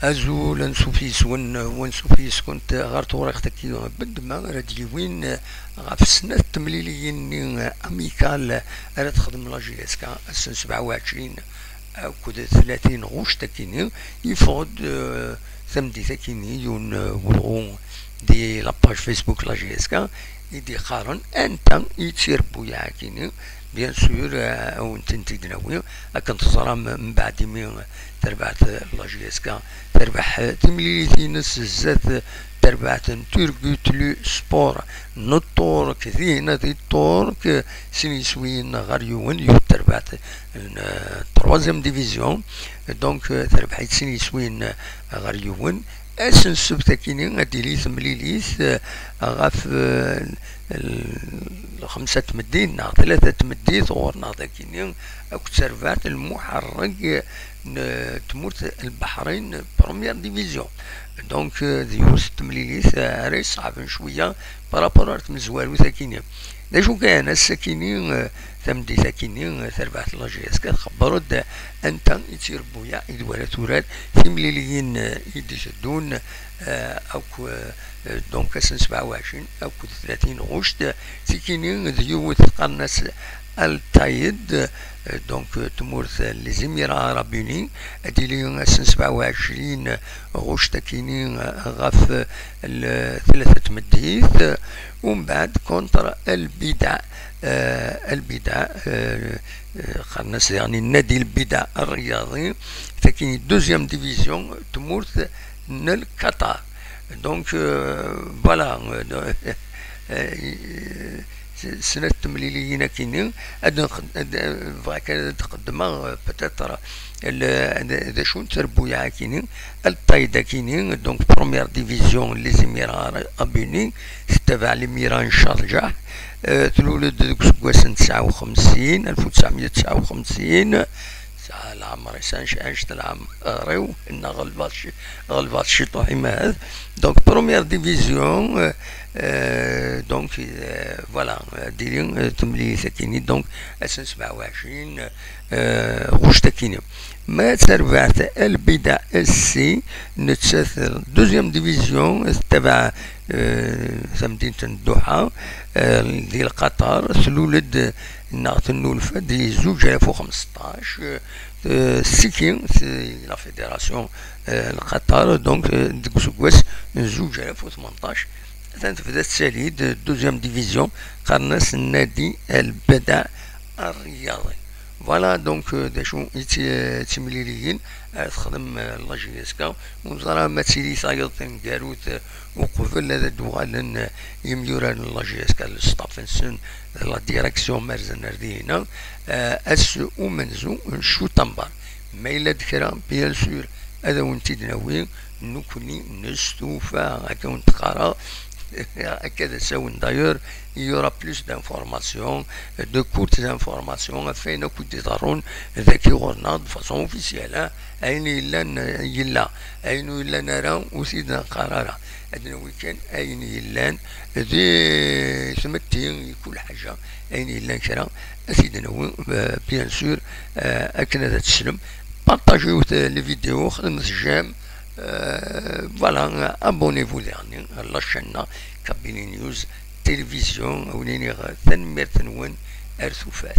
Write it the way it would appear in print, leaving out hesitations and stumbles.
أزول نسوفيس ونسوفيس كنت غير توريخ تكي بدما راه وين غاف السنة التمليليين أميكال راه تخدم لا جي اس كا السنة 27 أو كود 30 غوش تكيني يفقد ثمدي تكيني يون ولغون دي لاباج فيسبوك لا جي اس كا يدي قارن أنت يتسير بويا كيني بيان سور او انت دناوي اكن تزرى من بعد مي تربعت لا جي اس كا تربح تمليتي نس الزات تربعت تورغوت لو سبور نطور كثير دي طور سيني سوين غاريون يو تربعت تروازيام ديفيزيون دونك تربحت سيني سوين غاريون اسن سبتكيني غادي لي ثمليليث غاف خمسة تمدين ثلاثة تمدين ثورنا ذاكيني أو سيرفات المحرك تموت البحرين بروميير ديفيزيون دونك ديوس تمليليث راهي صعب شوية بارابور مزوالو ثاكيني داجو كان الساكيني ثمدي ثاكيني ثربعت لا جي اس كتخبروا انت يتير بويا يدوار تورات تمليليين يدشدون او دونك سنة 27 او 30 غشت تيكيني ديو تقناس التايد دونك تمورث لي زيميرا عربيين اديلي سنة 27 غشت كيني غاف ثلاثة مديث ومن بعد كونتر البدع البدع خلناس يعني النادي البدع الرياضي فكاين دوزيام ديفيزيون تمورث نل قطر دونك فوالا سنة تمليليين كاينين فغاك تقدم بتاتر دا شو تربويا كاينين الطايدة كاينين دونك بروميير ديفيزيون لي زيميرا ابيني تبع لميران شارجة تولد دوك سكواس 59 1959 العمر عشت العام ريو ان غلبات الشيطوحي ماذ دونك بروميير ديفيزيون دونك فوالا ديرين تملي ثكيني دونك اسن 27 غوش تكيني ما تربعت البدع السي نتساثر دوزيام ديفيزيون تبع مدينة الدوحة ديال قطر تلولد نولفة دي 2015 سيكين لا فيدراسيون القطر دونك ديك سكواس 2018 تنفذت تسالي دوزيام ديفيزيون قرناس النادي البدع الرياضي فوالا دونك داشو تمليليين تخدم لا جي اس كا وزرا ما تسيلي صايد كاروت وقبل هذا دوغالن يميوران لا جي اس كا الستافنسن لا ديريكسيون مرزن ردينا اس ومنزو نشو تنبر ما الا ذكرى بيان سور هذا وانت دناوي نكوني نستوفى هكا ونتقرا هكذا ساون دايور يورا بلوس دانفورماسيون دو كورت دانفورماسيون فين كنت تضرون ذاكي غورنا دو فاسون اوفيسيال اين يلا اين يلا نرى وسيدنا قرارا هذا ويكان اين يلان ذي ثمتين كل حاجه اين يلا كرا سيدنا بيان سور اكن تسلم بارطاجيو لي فيديو خدمت الجام فوالا ابونيفو ليرني لا شانا كابيني نيوز تلفزيون ونيني تنمير تنون ارثوفات.